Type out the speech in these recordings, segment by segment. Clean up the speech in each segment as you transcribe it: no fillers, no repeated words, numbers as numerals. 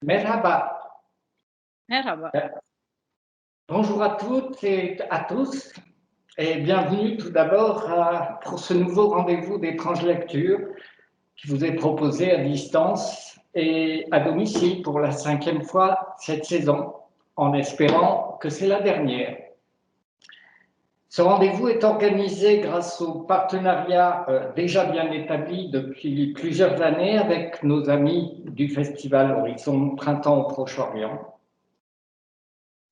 Merhaba. Merhaba. Bonjour à toutes et à tous et bienvenue tout d'abord pour ce nouveau rendez-vous d'étranges lectures qui vous est proposé à distance et à domicile pour la 5e fois cette saison, en espérant que c'est la dernière. Ce rendez-vous est organisé grâce au partenariat déjà bien établi depuis plusieurs années avec nos amis du Festival Horizon Printemps au Proche-Orient.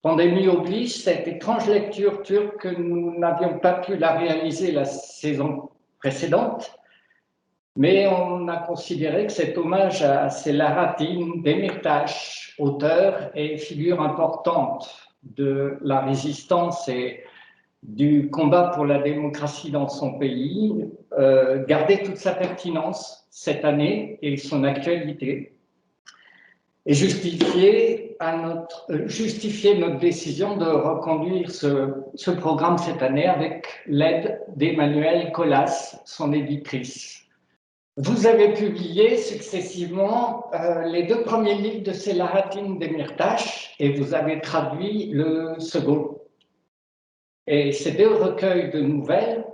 Pandémie oblige, cette étrange lecture turque, nous n'avions pas pu la réaliser la saison précédente, mais on a considéré que cet hommage à Selahattin Demirtas, auteur et figure importante de la résistance et du combat pour la démocratie dans son pays, gardait toute sa pertinence cette année et son actualité, et justifier notre décision de reconduire ce programme cette année avec l'aide d'Emmanuelle Colas, son éditrice. Vous avez publié successivement les 2 premiers livres de Selahattin Demirtas et vous avez traduit le second. Et ces 2 recueils de nouvelles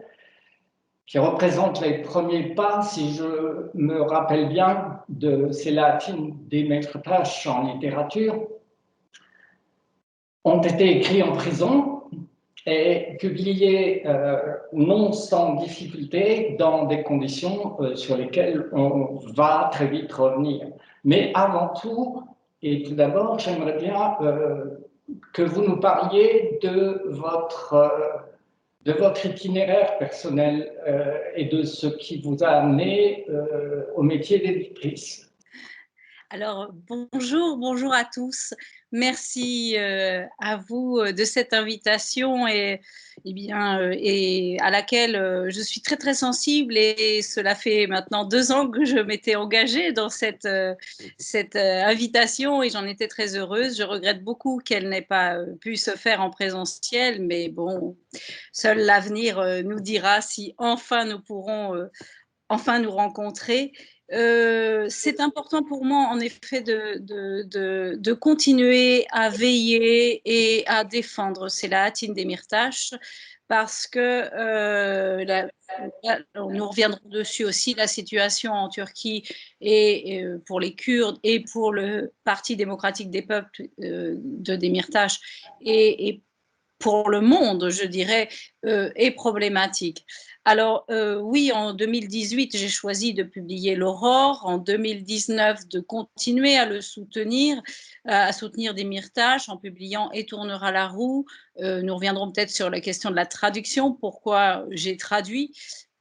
qui représentent les premiers pas, si je me rappelle bien, de Selahattin Demirtas en littérature, ont été écrits en prison et publiés non sans difficulté dans des conditions sur lesquelles on va très vite revenir. Mais avant tout, et tout d'abord, j'aimerais bien que vous nous parliez de votre itinéraire personnel et de ce qui vous a amené au métier d'éditrice. Alors, bonjour à tous. Merci à vous de cette invitation et à laquelle je suis très sensible, et cela fait maintenant 2 ans que je m'étais engagée dans cette invitation et j'en étais très heureuse. Je regrette beaucoup qu'elle n'ait pas pu se faire en présentiel, mais bon, seul l'avenir nous dira si enfin nous pourrons enfin nous rencontrer. C'est important pour moi, en effet, de continuer à veiller et à défendre Selahattin Demirtas, parce que nous reviendrons dessus aussi, la situation en Turquie et pour les Kurdes et pour le Parti démocratique des peuples de Demirtas et pour le monde, je dirais, est problématique. Alors oui, en 2018, j'ai choisi de publier l'Aurore, en 2019 de continuer à le soutenir, à soutenir Demirtas en publiant Et tournera la roue. Nous reviendrons peut-être sur la question de la traduction, pourquoi j'ai traduit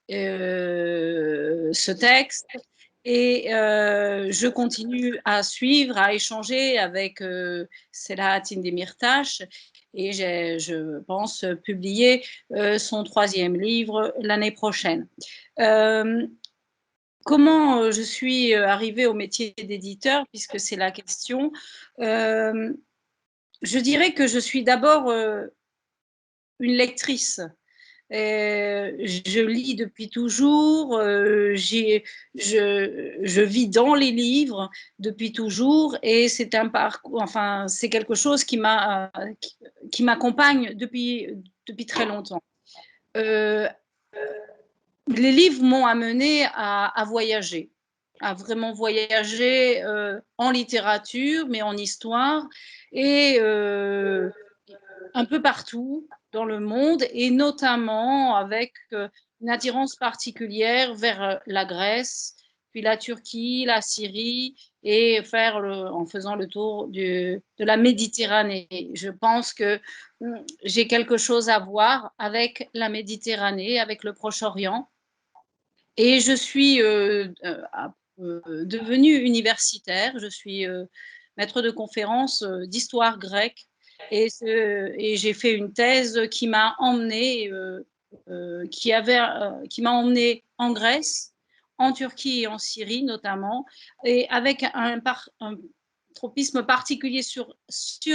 ce texte. Et je continue à suivre, à échanger avec Selahattin Demirtas, et je pense publier son 3e livre l'année prochaine. Comment je suis arrivée au métier d'éditeur, puisque c'est la question. Je dirais que je suis d'abord une lectrice. Je lis depuis toujours, je vis dans les livres depuis toujours, et c'est un parcours, enfin, c'est quelque chose qui m'accompagne depuis très longtemps. Les livres m'ont amenée à voyager, à vraiment voyager en littérature, mais en histoire, et un peu partout dans le monde, et notamment avec une attirance particulière vers la Grèce, puis la Turquie, la Syrie, et en faisant le tour de la Méditerranée. Je pense que j'ai quelque chose à voir avec la Méditerranée, avec le Proche-Orient, et je suis devenue universitaire. Je suis maître de conférence d'histoire grecque, et j'ai fait une thèse qui m'a emmenée en Grèce, en Turquie et en Syrie notamment, et avec un tropisme particulier sur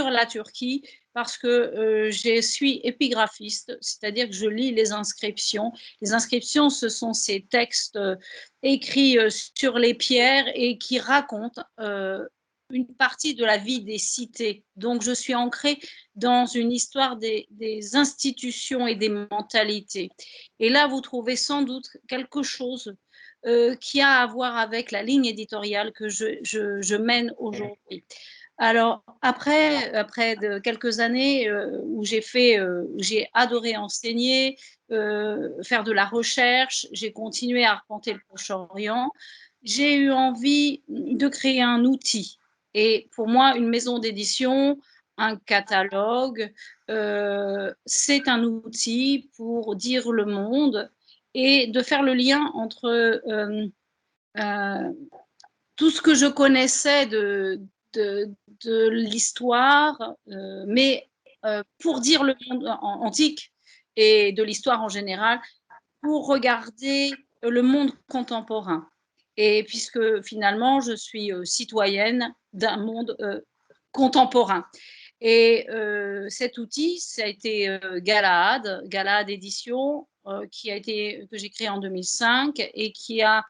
la Turquie, parce que je suis épigraphiste, c'est-à-dire que je lis les inscriptions. Les inscriptions, ce sont ces textes écrits sur les pierres et qui racontent une partie de la vie des cités. Donc, je suis ancrée dans une histoire des institutions et des mentalités. Et là, vous trouvez sans doute quelque chose qui a à voir avec la ligne éditoriale que je mène aujourd'hui. Alors, après quelques années où j'ai adoré enseigner, faire de la recherche, j'ai continué à arpenter le Proche-Orient, j'ai eu envie de créer un outil. Et pour moi, une maison d'édition, un catalogue, c'est un outil pour dire le monde et de faire le lien entre tout ce que je connaissais de l'histoire, mais pour dire le monde antique et de l'histoire en général, pour regarder le monde contemporain. Et puisque finalement, je suis citoyenne d'un monde contemporain. Et cet outil, ça a été Galahad Édition, que j'ai créé en 2005 et qui a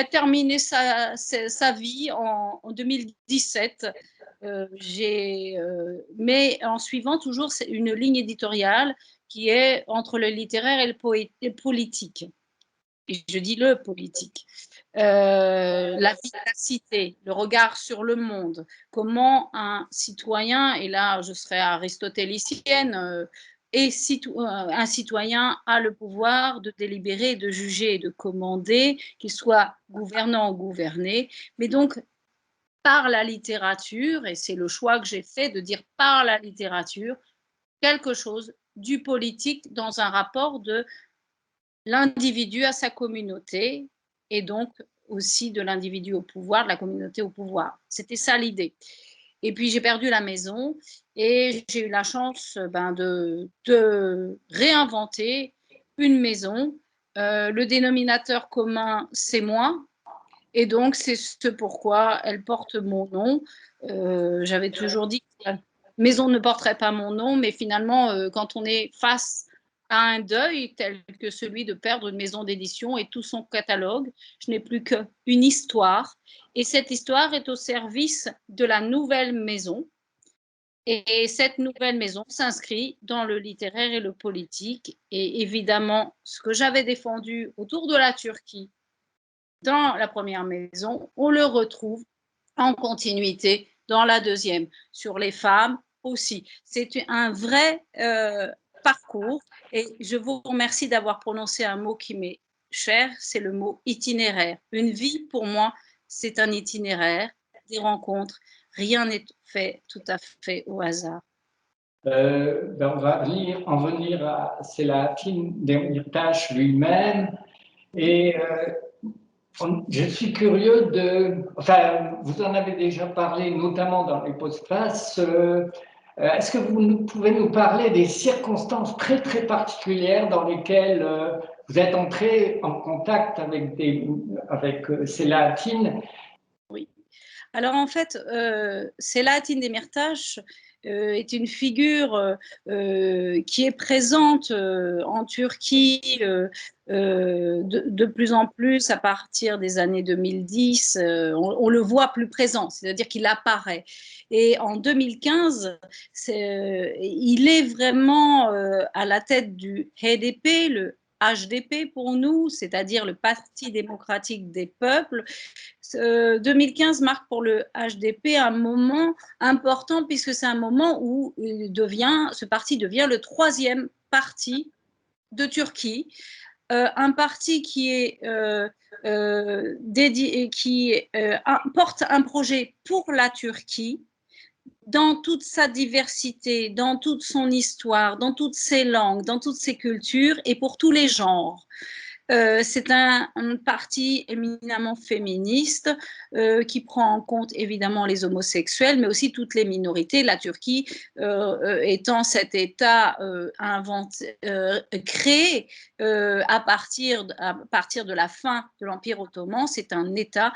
terminé sa vie en 2017. Mais en suivant toujours une ligne éditoriale qui est entre le littéraire et le politique. Et je dis le politique. La vie de la cité, le regard sur le monde, comment un citoyen, et là je serais aristotélicienne, un citoyen a le pouvoir de délibérer, de juger et de commander, qu'il soit gouvernant ou gouverné, mais donc par la littérature, et c'est le choix que j'ai fait de dire par la littérature, quelque chose du politique dans un rapport de l'individu à sa communauté et donc aussi de l'individu au pouvoir, de la communauté au pouvoir. C'était ça l'idée. Et puis j'ai perdu la maison et j'ai eu la chance de réinventer une maison. Le dénominateur commun, c'est moi. Et donc, c'est ce pourquoi elle porte mon nom. J'avais toujours dit que la maison ne porterait pas mon nom, mais finalement, quand on est face à un deuil tel que celui de perdre une maison d'édition et tout son catalogue, je n'ai plus qu'une histoire. Et cette histoire est au service de la nouvelle maison. Et cette nouvelle maison s'inscrit dans le littéraire et le politique. Et évidemment, ce que j'avais défendu autour de la Turquie dans la première maison, on le retrouve en continuité dans la deuxième. Sur les femmes aussi. C'est un vrai parcours et je vous remercie d'avoir prononcé un mot qui m'est cher, c'est le mot itinéraire. Une vie, pour moi, c'est un itinéraire, des rencontres. Rien n'est fait tout à fait au hasard. On va en venir à Selahattin Demirtas lui-même. Et je suis curieux enfin, vous en avez déjà parlé, notamment dans les postfaces. Est-ce que vous pouvez nous parler des circonstances très, très particulières dans lesquelles vous êtes entré en contact avec Selahattin? Oui. Alors en fait, Selahattin Demirtas est une figure qui est présente en Turquie de plus en plus à partir des années 2010. On le voit plus présent, c'est-à-dire qu'il apparaît. Et en 2015, il est vraiment à la tête du HDP, le HDP pour nous, c'est-à-dire le Parti démocratique des peuples. 2015 marque pour le HDP un moment important puisque c'est un moment où ce parti devient le troisième parti de Turquie, un parti qui porte un projet pour la Turquie dans toute sa diversité, dans toute son histoire, dans toutes ses langues, dans toutes ses cultures et pour tous les genres. C'est un parti éminemment féministe qui prend en compte évidemment les homosexuels, mais aussi toutes les minorités. La Turquie étant cet État créé à partir de la fin de l'Empire ottoman, c'est un État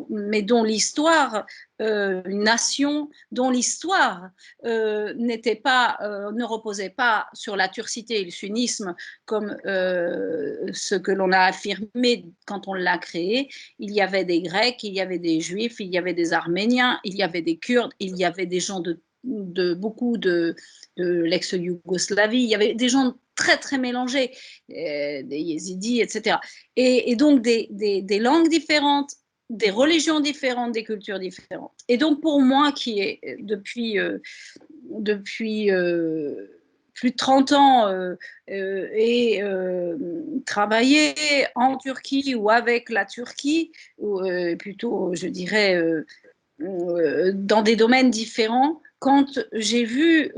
mais dont l'histoire une nation dont l'histoire ne reposait pas sur la turcité et le sunnisme comme ce que l'on a affirmé quand on l'a créé. Il y avait des Grecs, il y avait des Juifs, il y avait des Arméniens, il y avait des Kurdes, il y avait des gens beaucoup de l'ex-Yougoslavie, il y avait des gens très très mélangés, des Yézidis, etc. Et donc des langues différentes, des religions différentes, des cultures différentes. Et donc pour moi, qui est depuis plus de 30 ans et travaillé en Turquie ou avec la Turquie, ou plutôt, je dirais, dans des domaines différents, quand j'ai vu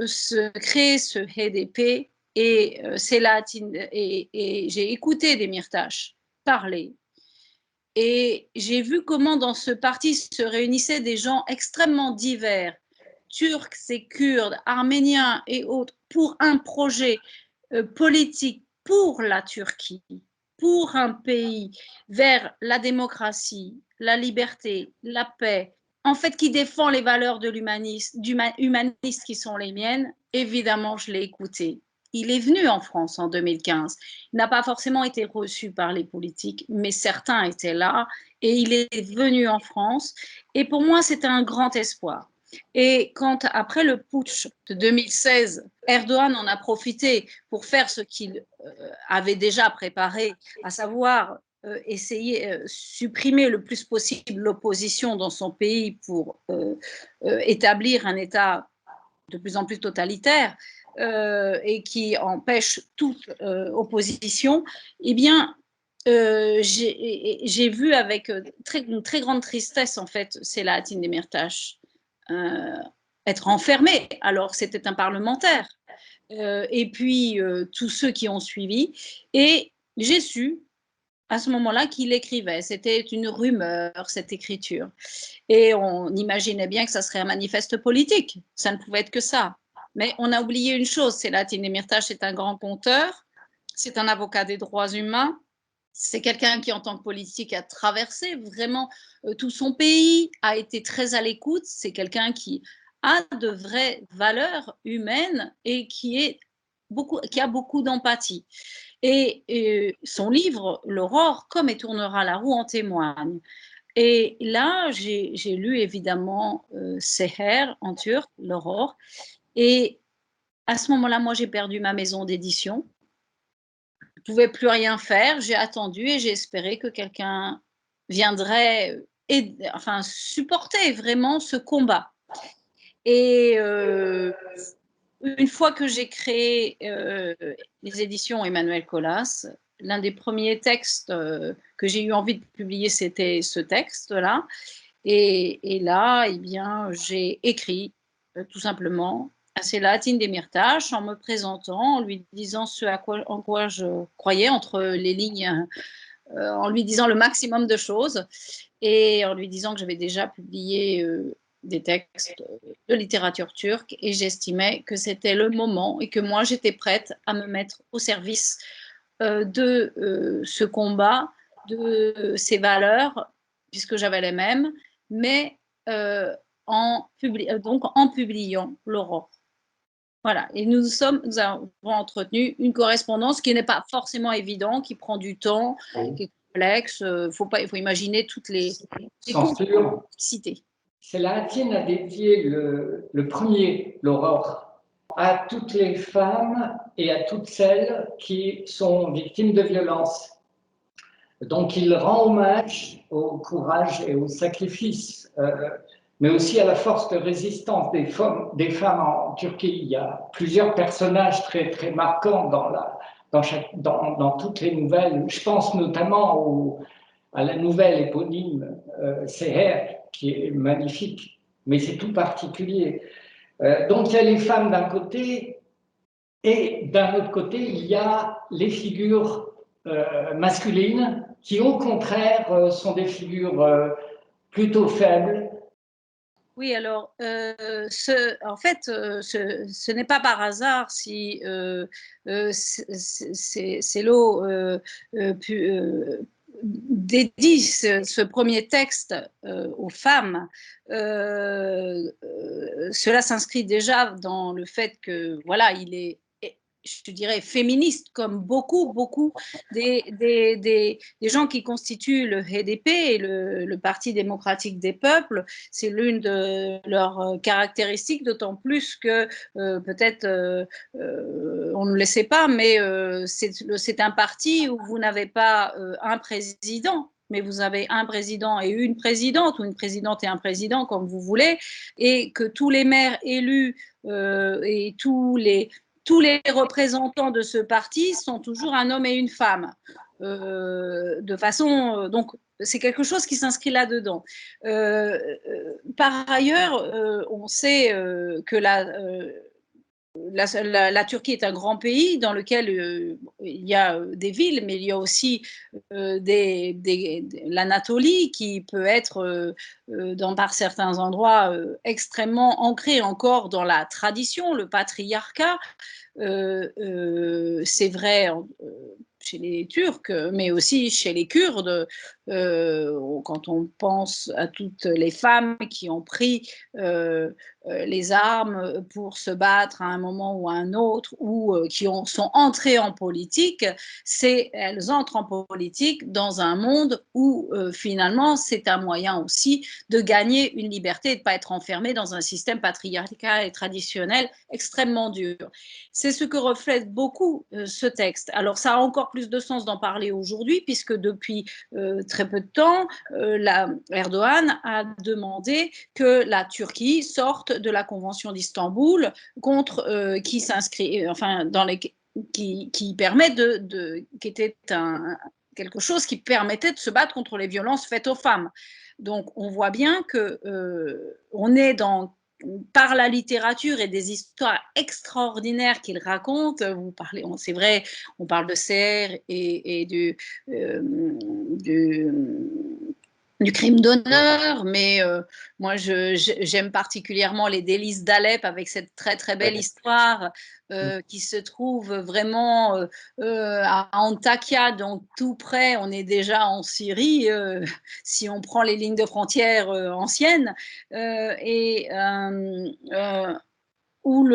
créer ce HDP et Selahattin, et j'ai écouté Demirtas parler, et j'ai vu comment dans ce parti se réunissaient des gens extrêmement divers, Turcs et Kurdes, Arméniens et autres, pour un projet politique pour la Turquie, pour un pays vers la démocratie, la liberté, la paix, en fait qui défend les valeurs de l'humanisme, humanistes qui sont les miennes. Évidemment, je l'ai écouté. Il est venu en France en 2015. Il n'a pas forcément été reçu par les politiques, mais certains étaient là et il est venu en France. Et pour moi, c'était un grand espoir. Et quand, après le putsch de 2016, Erdogan en a profité pour faire ce qu'il avait déjà préparé, à savoir essayer supprimer le plus possible l'opposition dans son pays pour établir un État de plus en plus totalitaire et qui empêche toute opposition, eh bien, j'ai vu avec une très grande tristesse, en fait, Selahattin Demirtas être enfermé, alors que c'était un parlementaire. Et puis, tous ceux qui ont suivi. Et j'ai su, à ce moment-là, qu'il écrivait. C'était une rumeur, cette écriture. Et on imaginait bien que ça serait un manifeste politique. Ça ne pouvait être que ça. Mais on a oublié une chose, c'est Selahattin Demirtas est un grand conteur, c'est un avocat des droits humains, c'est quelqu'un qui, en tant que politique, a traversé vraiment tout son pays, a été très à l'écoute, c'est quelqu'un qui a de vraies valeurs humaines et qui a beaucoup d'empathie. Et son livre, L'Aurore, comme et tournera la roue, en témoigne. Et là, j'ai lu évidemment Seher en turc, L'Aurore. Et à ce moment-là, moi, j'ai perdu ma maison d'édition. Je ne pouvais plus rien faire. J'ai attendu et j'ai espéré que quelqu'un viendrait enfin, supporter vraiment ce combat. Et une fois que j'ai créé les éditions Emmanuel Colas, l'un des premiers textes que j'ai eu envie de publier, c'était ce texte-là. Et là, eh bien, j'ai écrit tout simplement à Selahattin Demirtas en me présentant, en lui disant en quoi je croyais entre les lignes, en lui disant le maximum de choses et en lui disant que j'avais déjà publié des textes de littérature turque et j'estimais que c'était le moment et que moi j'étais prête à me mettre au service de ce combat, de ces valeurs, puisque j'avais les mêmes, mais donc en publiant L'Aurore. Voilà, et nous avons entretenu une correspondance qui n'est pas forcément évidente, qui prend du temps, qui est complexe. Il faut imaginer toutes les complexités. Selahattin a dédié le premier, L'Aurore, à toutes les femmes et à toutes celles qui sont victimes de violences. Donc il rend hommage au courage et au sacrifice, mais aussi à la force de résistance des femmes en Turquie. Il y a plusieurs personnages très, très marquants dans toutes les nouvelles. Je pense notamment à la nouvelle éponyme Seher, qui est magnifique, mais c'est tout particulier. Donc il y a les femmes d'un côté, et d'un autre côté, il y a les figures masculines qui, au contraire, sont des figures plutôt faibles. Oui, alors, en fait, ce n'est pas par hasard si Céllo dédie ce premier texte aux femmes, cela s'inscrit déjà dans le fait que, voilà, il est, je dirais, féministe, comme beaucoup des gens qui constituent le HDP, le Parti démocratique des peuples. C'est l'une de leurs caractéristiques, d'autant plus que peut-être on ne le sait pas, mais c'est un parti où vous n'avez pas un président, mais vous avez un président et une présidente, ou une présidente et un président, comme vous voulez, et que tous les maires élus et tous les représentants de ce parti sont toujours un homme et une femme. De façon, donc, c'est quelque chose qui s'inscrit là-dedans. Par ailleurs, on sait que la Turquie est un grand pays dans lequel il y a des villes, mais il y a aussi l'Anatolie qui peut être, par certains endroits, extrêmement ancrée encore dans la tradition, le patriarcat. C'est vrai chez les Turcs, mais aussi chez les Kurdes, quand on pense à toutes les femmes qui ont pris les armes pour se battre à un moment ou à un autre, ou sont entrées en politique, elles entrent en politique dans un monde où finalement c'est un moyen aussi de gagner une liberté et de ne pas être enfermé dans un système patriarcal et traditionnel extrêmement dur. C'est ce que reflète beaucoup ce texte. Alors ça a encore plus de sens d'en parler aujourd'hui, puisque depuis très peu de temps, Erdogan a demandé que la Turquie sorte de la Convention d'Istanbul qui s'inscrit, enfin, qui permet qui était quelque chose qui permettait de se battre contre les violences faites aux femmes. Donc, on voit bien que on est par la littérature et des histoires extraordinaires qu'il raconte. C'est vrai, on parle de Serre et du crime d'honneur, mais moi j'aime particulièrement les délices d'Alep, avec cette très très belle histoire qui se trouve vraiment à Antakya, donc tout près. On est déjà en Syrie si on prend les lignes de frontières anciennes, où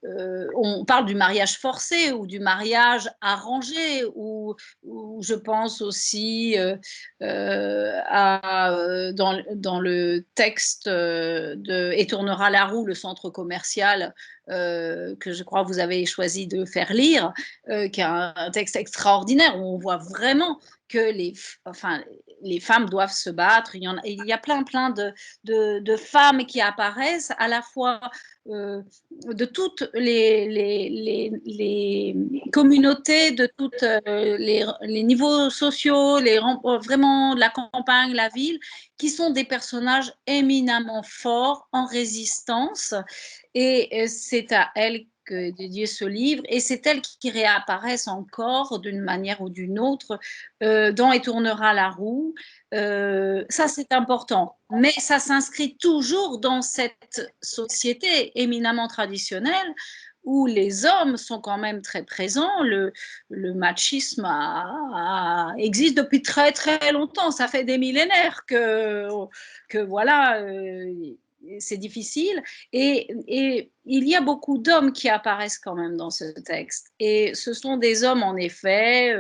on parle du mariage forcé ou du mariage arrangé, ou je pense aussi dans le texte de Et tournera la roue, le centre commercial, que je crois vous avez choisi de faire lire, qui est un texte extraordinaire où on voit vraiment que les femmes doivent se battre. Il y a plein de femmes qui apparaissent, à la fois de toutes les communautés, de tous les niveaux sociaux, vraiment de la campagne, la ville, qui sont des personnages éminemment forts en résistance. Et c'est à elles que dédié ce livre, et c'est elles qui réapparaissent encore d'une manière ou d'une autre dans Et tournera la roue. Ça, c'est important, mais ça s'inscrit toujours dans cette société éminemment traditionnelle où les hommes sont quand même très présents. Le machisme existe depuis très très longtemps. Ça fait des millénaires que voilà, c'est difficile. Et il y a beaucoup d'hommes qui apparaissent quand même dans ce texte. Et ce sont des hommes, en effet,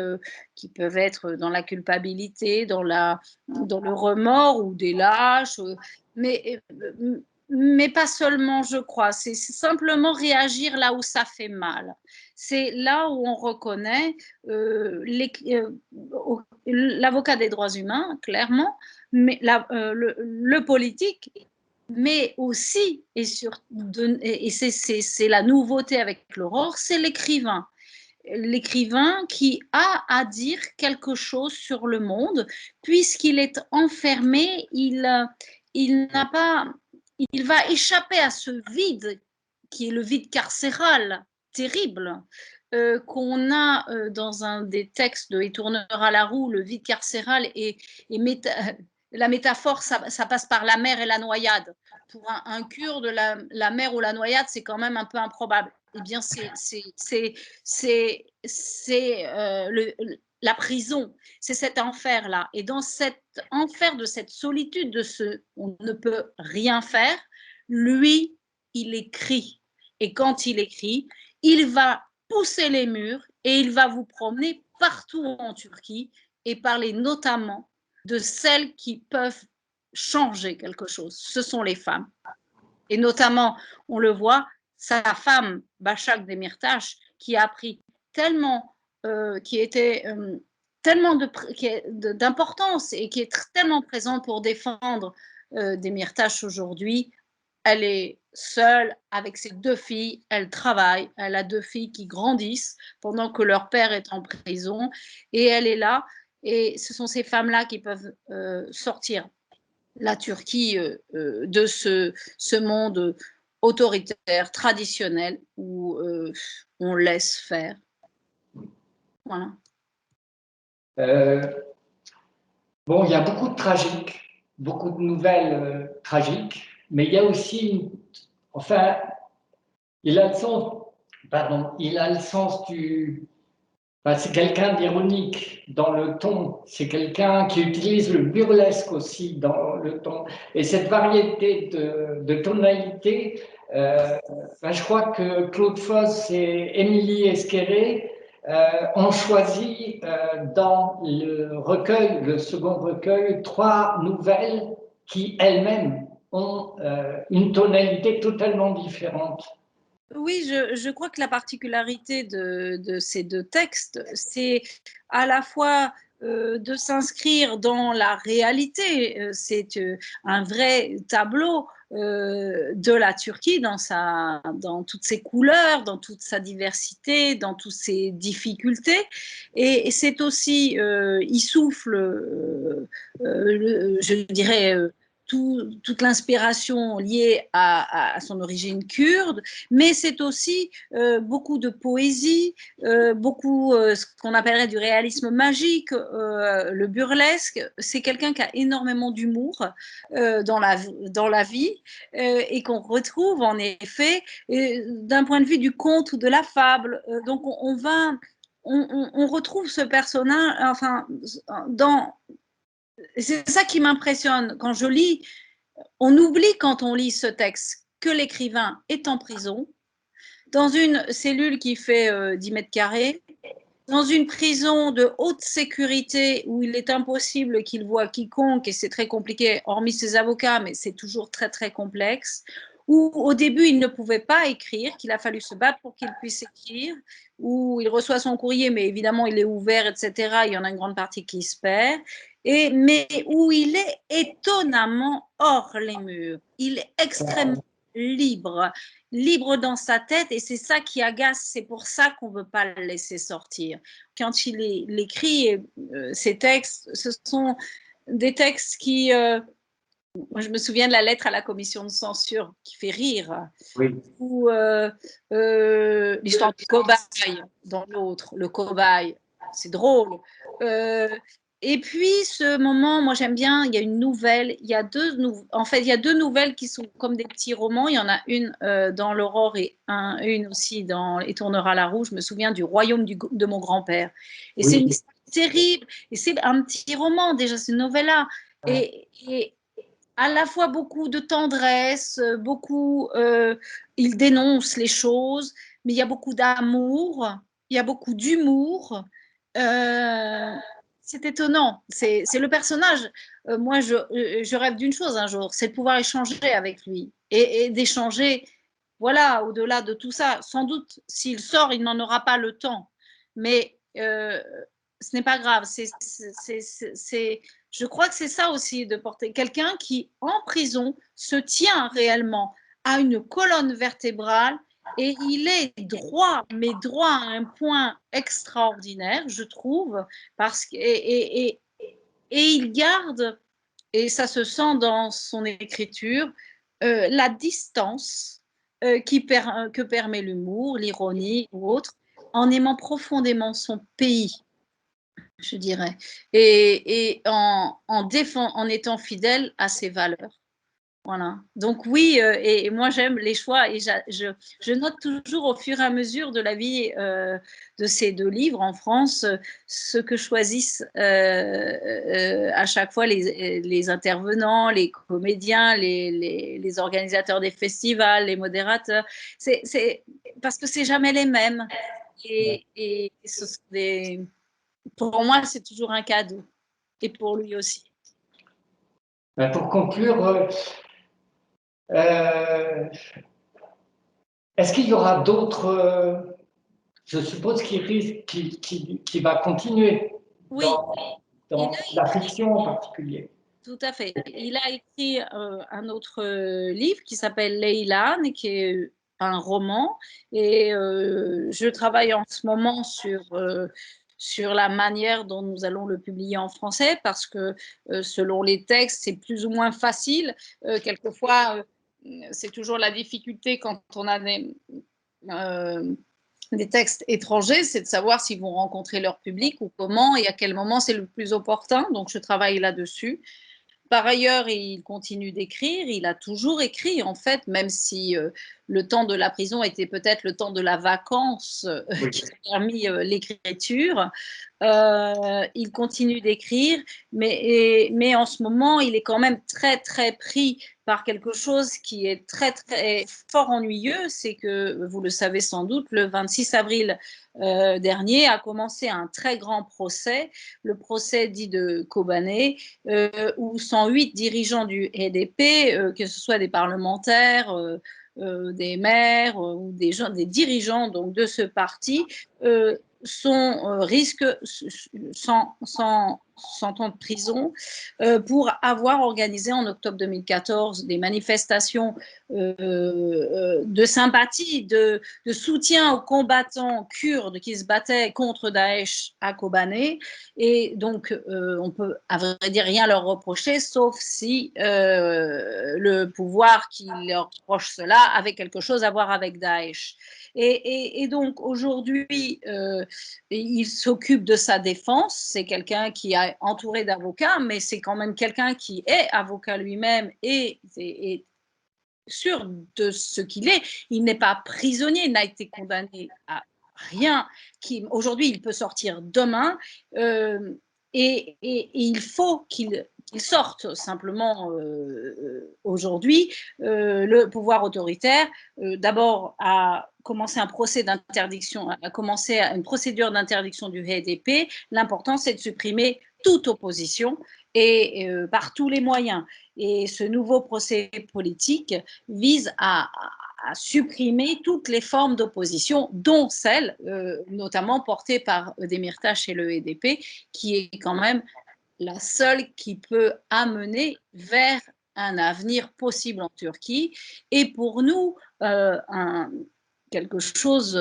qui peuvent être dans la culpabilité, dans le remords, ou des lâches, mais pas seulement, je crois. C'est simplement réagir là où ça fait mal. C'est là où on reconnaît l'avocat des droits humains, clairement, mais le politique, mais aussi, et c'est la nouveauté avec l'Aurore, c'est l'écrivain. L'écrivain qui a à dire quelque chose sur le monde, puisqu'il est enfermé, il n'a pas, il va échapper à ce vide qui est le vide carcéral terrible qu'on a dans un des textes de Et tournera la roue. Le vide carcéral la métaphore, ça passe par la mer et la noyade. Pour un Kurde, la mer ou la noyade, c'est quand même un peu improbable. Eh bien, la prison, c'est cet enfer-là. Et dans cet enfer de cette solitude, de ce on ne peut rien faire, lui, il écrit. Et quand il écrit, il va pousser les murs et il va vous promener partout en Turquie et parler notamment de celles qui peuvent changer quelque chose. Ce sont les femmes. Et notamment, on le voit, sa femme, Başak Demirtaş, qui a pris tellement, qui était tellement d'importance et qui est tellement présente pour défendre Demirtaş aujourd'hui. Elle est seule avec ses 2 filles, elle travaille, elle a 2 filles qui grandissent pendant que leur père est en prison et elle est là. Et ce sont ces femmes-là qui peuvent sortir la Turquie de ce monde autoritaire, traditionnel, où on laisse faire. Voilà. Bon, il y a beaucoup de tragiques, beaucoup de nouvelles tragiques, mais il y a aussi, enfin, il a le sens, pardon, il a le sens du, c'est quelqu'un d'ironique dans le ton, c'est quelqu'un qui utilise le burlesque aussi dans le ton. Et cette variété de tonalités, je crois que Claude Foss et Émilie Esqueré ont choisi dans le recueil, le second recueil, 3 nouvelles qui elles-mêmes ont une tonalité totalement différente. Oui, je crois que la particularité de ces 2 textes, c'est à la fois de s'inscrire dans la réalité. C'est un vrai tableau de la Turquie dans toutes ses couleurs, dans toute sa diversité, dans toutes ses difficultés. Et c'est aussi, il souffle, je dirais, toute l'inspiration liée à son origine kurde, mais c'est aussi beaucoup de poésie, beaucoup ce qu'on appellerait du réalisme magique, le burlesque. C'est quelqu'un qui a énormément d'humour dans la vie et qu'on retrouve en effet d'un point de vue du conte ou de la fable. Donc on retrouve ce personnage, enfin, c'est ça qui m'impressionne quand je lis. On oublie quand on lit ce texte que l'écrivain est en prison, dans une cellule qui fait 10 mètres carrés, dans une prison de haute sécurité où il est impossible qu'il voie quiconque, et c'est très compliqué, hormis ses avocats, mais c'est toujours très très complexe, où au début il ne pouvait pas écrire, qu'il a fallu se battre pour qu'il puisse écrire, où il reçoit son courrier, mais évidemment il est ouvert, etc. Il y en a une grande partie qui se perd, mais où il est étonnamment hors les murs. Il est extrêmement libre, libre dans sa tête, et c'est ça qui agace, c'est pour ça qu'on ne veut pas le laisser sortir. Quand il écrit ces textes, ce sont des textes qui... moi, je me souviens de la lettre à la commission de censure qui fait rire, Oui. ou l'histoire du cobaye dans l'autre, le cobaye, c'est drôle. Et puis ce moment, moi j'aime bien, il y a une nouvelle, en fait il y a 2 nouvelles qui sont comme des petits romans. Il y en a une dans l'Aurore et une aussi dans Et tournera la roue. Je me souviens du Royaume de mon grand-père. Et c'est une histoire terrible. Et c'est un petit roman déjà, cette novella. Et à la fois beaucoup de tendresse, il dénonce les choses, mais il y a beaucoup d'amour, il y a beaucoup d'humour. C'est étonnant, c'est le personnage. Moi, je rêve d'une chose un jour, c'est de pouvoir échanger avec lui et d'échanger, voilà, au-delà de tout ça. Sans doute, s'il sort, il n'en aura pas le temps, mais ce n'est pas grave. Je crois que c'est ça aussi, de porter quelqu'un qui, en prison, se tient réellement à une colonne vertébrale et il est droit, mais droit à un point extraordinaire, je trouve, et il garde, et ça se sent dans son écriture, la distance que permet l'humour, l'ironie ou autre, en aimant profondément son pays, je dirais, et en étant fidèle à ses valeurs. Voilà. Donc oui, et moi j'aime les choix et je note toujours au fur et à mesure de la vie de ces 2 livres en France, ce que choisissent à chaque fois les intervenants, les comédiens, les organisateurs des festivals, les modérateurs. C'est parce que c'est jamais les mêmes. Et ce sont pour moi, c'est toujours un cadeau. Et pour lui aussi. Pour conclure, est-ce qu'il y aura d'autres, je suppose qu'il va continuer Oui, dans la fiction en particulier. tout à fait. Il a écrit un autre livre qui s'appelle Leylan, qui est un roman. Et je travaille en ce moment sur la manière dont nous allons le publier en français, parce que selon les textes, c'est plus ou moins facile. Quelquefois, c'est toujours la difficulté quand on a des textes étrangers, c'est de savoir s'ils vont rencontrer leur public ou comment et à quel moment c'est le plus opportun. Donc, je travaille là-dessus. Par ailleurs, il continue d'écrire. Il a toujours écrit, en fait, même si le temps de la prison était peut-être le temps de la vacance Oui. qui a permis l'écriture. Il continue d'écrire, mais en ce moment, il est quand même très, très pris par quelque chose qui est très, très fort ennuyeux. C'est que, vous le savez sans doute, le 26 avril dernier a commencé un très grand procès, le procès dit de Kobané, où 108 dirigeants du HDP, que ce soit des parlementaires, des maires ou des dirigeants donc, de ce parti, risquent 100 ans de prison pour avoir organisé en octobre 2014 des manifestations de sympathie, de soutien aux combattants kurdes qui se battaient contre Daesh à Kobané. Et donc, on peut, à vrai dire, rien leur reprocher, sauf si le pouvoir qui leur reproche cela avait quelque chose à voir avec Daesh. Et donc, aujourd'hui, il s'occupe de sa défense. C'est quelqu'un qui est entouré d'avocats, mais c'est quand même quelqu'un qui est avocat lui-même et sûr de ce qu'il est. Il n'est pas prisonnier, il n'a été condamné à rien. Aujourd'hui, il peut sortir demain et il faut qu'il sorte. Simplement, aujourd'hui, le pouvoir autoritaire, d'abord, a commencé un procès d'interdiction, a commencé une procédure d'interdiction du HDP. L'important, c'est de supprimer toute opposition et par tous les moyens. Et ce nouveau procès politique vise à supprimer toutes les formes d'opposition, dont celle notamment portée par Demirtas et le HDP, qui est quand même la seule qui peut amener vers un avenir possible en Turquie. Et pour nous, quelque chose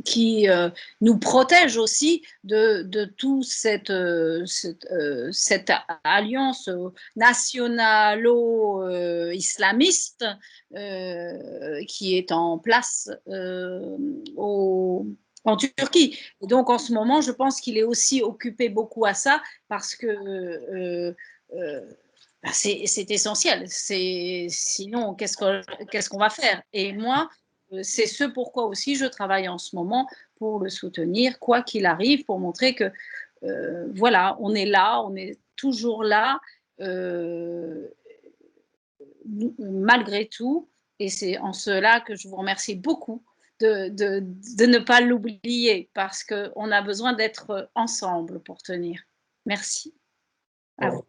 qui nous protège aussi de toute cette alliance nationalo-islamiste qui est en place en Turquie. Et donc, en ce moment, je pense qu'il est aussi occupé beaucoup à ça parce que c'est essentiel. Sinon, qu'est-ce qu'on va faire? Et moi, c'est ce pourquoi aussi je travaille en ce moment pour le soutenir, quoi qu'il arrive, pour montrer que, voilà, on est là, on est toujours là, malgré tout. Et c'est en cela que je vous remercie beaucoup de ne pas l'oublier, parce qu'on a besoin d'être ensemble pour tenir. Merci à vous.